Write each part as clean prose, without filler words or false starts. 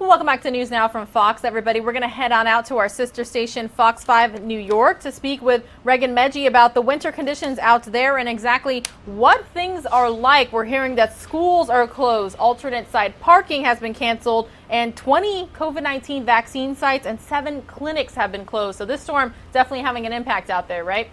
Welcome back to News Now from Fox, everybody. We're going to head on out to our sister station, Fox 5 New York, to speak with Regan Medji about the winter conditions out there and exactly what things are like. We're hearing that schools are closed, alternate side parking has been canceled, and 20 COVID-19 vaccine sites and 7 clinics have been closed. So this storm definitely having an impact out there, right?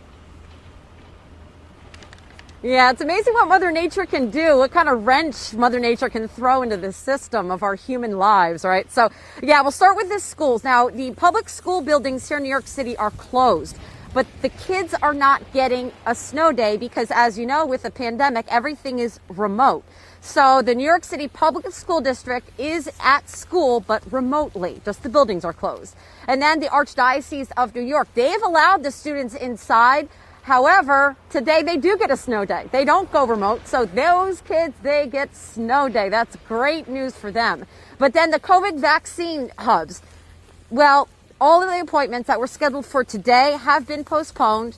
Yeah, it's amazing what Mother Nature can do, what kind of wrench Mother Nature can throw into the system of our human lives, right? So, yeah, we'll start with the schools. Now, the public school buildings here in New York City are closed, but the kids are not getting a snow day because, as you know, with the pandemic, everything is remote. So the New York City Public School District is at school, but remotely. Just the buildings are closed. And then the Archdiocese of New York, they've allowed the students inside. However, today they do get a snow day. They don't go remote. So those kids, they get snow day. That's great news for them. But then the COVID vaccine hubs, well, all of the appointments that were scheduled for today have been postponed.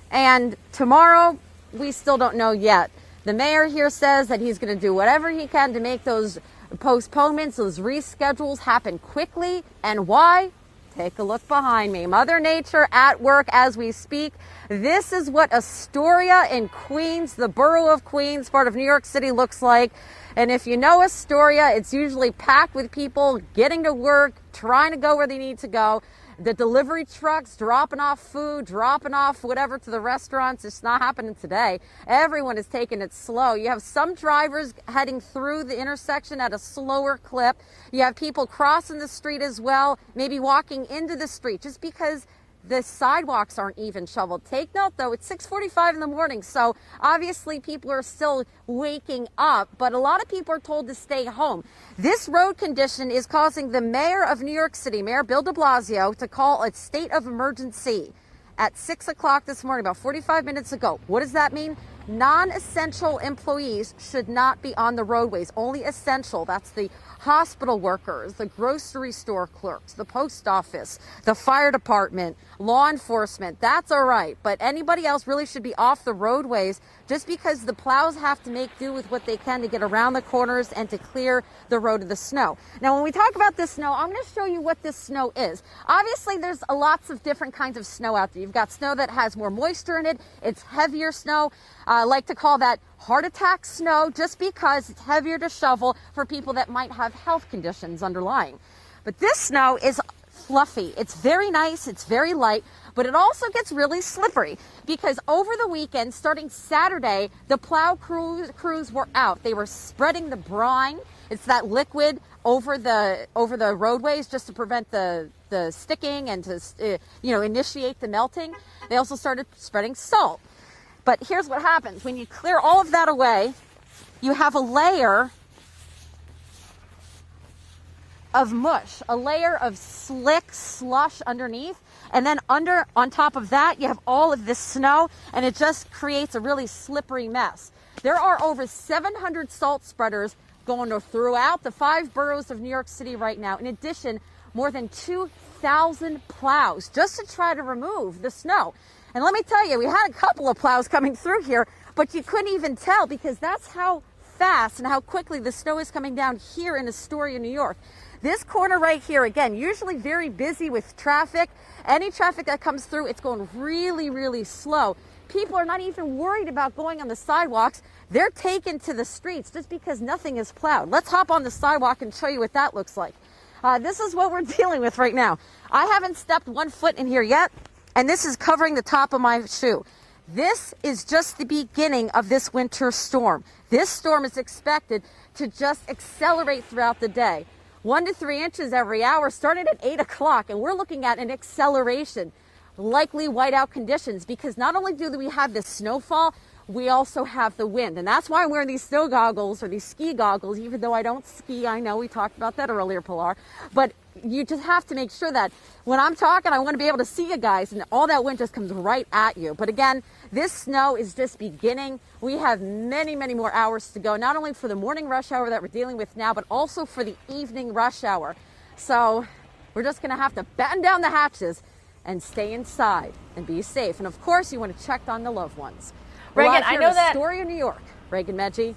And tomorrow, we still don't know yet. The mayor here says that he's going to do whatever he can to make those postponements, those reschedules happen quickly. And why? Take a look behind me. Mother Nature at work as we speak. This is what Astoria in Queens, the borough of Queens, part of New York City, looks like. And if you know Astoria, it's usually packed with people getting to work, trying to go where they need to go. The delivery trucks dropping off food, dropping off whatever to the restaurants. It's not happening today. Everyone is taking it slow. You have some drivers heading through the intersection at a slower clip. You have people crossing the street as well, maybe walking into the street just because the sidewalks aren't even shoveled. Take note, though, it's 6:45 in the morning, so obviously people are still waking up, but a lot of people are told to stay home. This road condition is causing the mayor of New York City, Mayor Bill de Blasio, to call a state of emergency at 6 o'clock this morning, about 45 minutes ago. What does that mean? Non-essential employees should not be on the roadways, only essential. That's the hospital workers, the grocery store clerks, the post office, the fire department, law enforcement. That's all right. But anybody else really should be off the roadways just because the plows have to make do with what they can to get around the corners and to clear the road of the snow. Now, when we talk about this snow, I'm going to show you what this snow is. Obviously, there's lots of different kinds of snow out there. You've got snow that has more moisture in it. It's heavier snow. I like to call that heart attack snow just because it's heavier to shovel for people that might have health conditions underlying. But this snow is fluffy. It's very nice. It's very light, but it also gets really slippery because over the weekend, starting Saturday, the plow crews were out. They were spreading the brine. It's that liquid over the roadways just to prevent the sticking and to initiate the melting. They also started spreading salt. But here's what happens. When you clear all of that away, you have a layer of mush, a layer of slick slush underneath. And then on top of that, you have all of this snow, and it just creates a really slippery mess. There are over 700 salt spreaders going throughout the 5 boroughs of New York City right now. In addition, more than 2,000 plows just to try to remove the snow. And let me tell you, we had a couple of plows coming through here, but you couldn't even tell because that's how fast and how quickly the snow is coming down here in Astoria, New York. This corner right here, again, usually very busy with traffic. Any traffic that comes through, it's going really, really slow. People are not even worried about going on the sidewalks. They're taken to the streets just because nothing is plowed. Let's hop on the sidewalk and show you what that looks like. This is what we're dealing with right now. I haven't stepped 1 foot in here yet. And this is covering the top of my shoe. This is just the beginning of this winter storm. This storm is expected to just accelerate throughout the day. 1 to 3 inches every hour, starting at 8 o'clock. And we're looking at an acceleration, likely whiteout conditions, because not only do we have this snowfall, we also have the wind. And that's why I'm wearing these snow goggles or these ski goggles, even though I don't ski. I know we talked about that earlier, Pilar. But you just have to make sure that when I'm talking, I want to be able to see you guys, and all that wind just comes right at you. But again, this snow is just beginning. We have many, many more hours to go, not only for the morning rush hour that we're dealing with now, but also for the evening rush hour. So we're just going to have to batten down the hatches and stay inside and be safe. And of course, you want to check on the loved ones. Regan, I know that Astoria, New York. Regan Medji.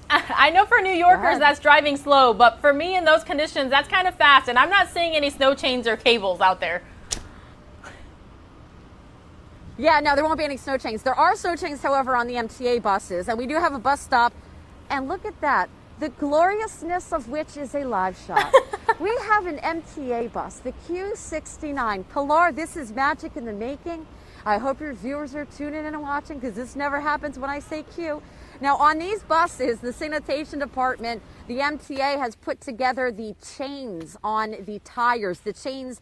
I know for New Yorkers that's driving slow, but for me in those conditions, that's kind of fast. And I'm not seeing any snow chains or cables out there. Yeah, no, there won't be any snow chains. There are snow chains, however, on the MTA buses. And we do have a bus stop. And look at that. The gloriousness of which is a live shot. We have an MTA bus, the Q69. Pilar, this is magic in the making. I hope your viewers are tuning in and watching because this never happens when I say Q. Now, on these buses, the sanitation department, the MTA has put together the chains on the tires. The chains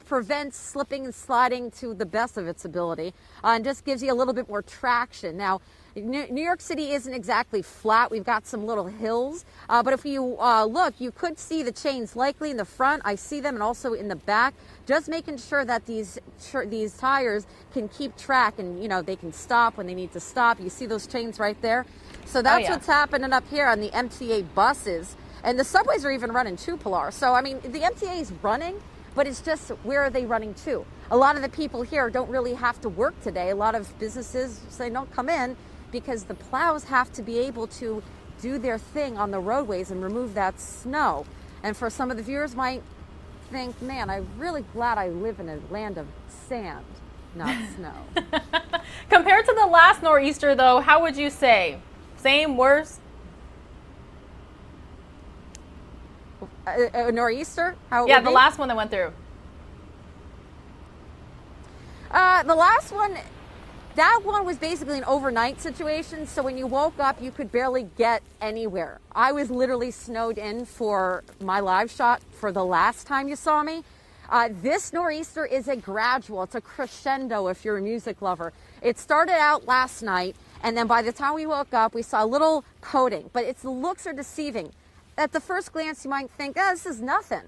prevent slipping and sliding to the best of its ability and just gives you a little bit more traction. Now, New York City isn't exactly flat. We've got some little hills. But if you look, you could see the chains likely in the front. I see them and also in the back. Just making sure that these tires can keep track and, you know, they can stop when they need to stop. You see those chains right there? So that's what's happening up here on the MTA buses. And the subways are even running too, Pilar. So, I mean, the MTA is running, but it's just where are they running to? A lot of the people here don't really have to work today. A lot of businesses say don't come in, because the plows have to be able to do their thing on the roadways and remove that snow. And for some of the viewers might think, man, I'm really glad I live in a land of sand, not snow. Compared to the last nor'easter, though, how would you say? Same, worse? A nor'easter? How Yeah, the last one that went through. The last one, that one was basically an overnight situation. So when you woke up, you could barely get anywhere. I was literally snowed in for my live shot for the last time you saw me. This nor'easter is a gradual, it's a crescendo if you're a music lover. It started out last night, and then by the time we woke up, we saw a little coating, but the looks are deceiving. At the first glance, you might think, oh, this is nothing.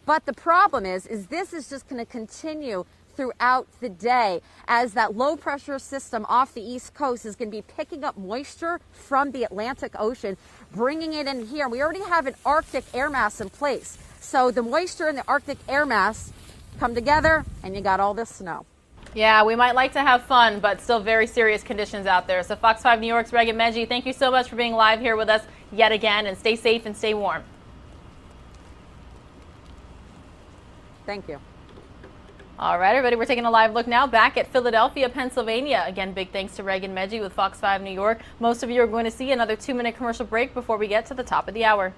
But the problem is this is just going to continue throughout the day as that low pressure system off the East Coast is going to be picking up moisture from the Atlantic Ocean, bringing it in here. We already have an Arctic air mass in place. So the moisture and the Arctic air mass come together and you got all this snow. Yeah, we might like to have fun, but still very serious conditions out there. So Fox 5 New York's Regan Medji, thank you so much for being live here with us yet again, and stay safe and stay warm. Thank you. All right, everybody, we're taking a live look now back at Philadelphia, Pennsylvania. Again, big thanks to Regan Medji with Fox 5 New York. Most of you are going to see another 2-minute commercial break before we get to the top of the hour.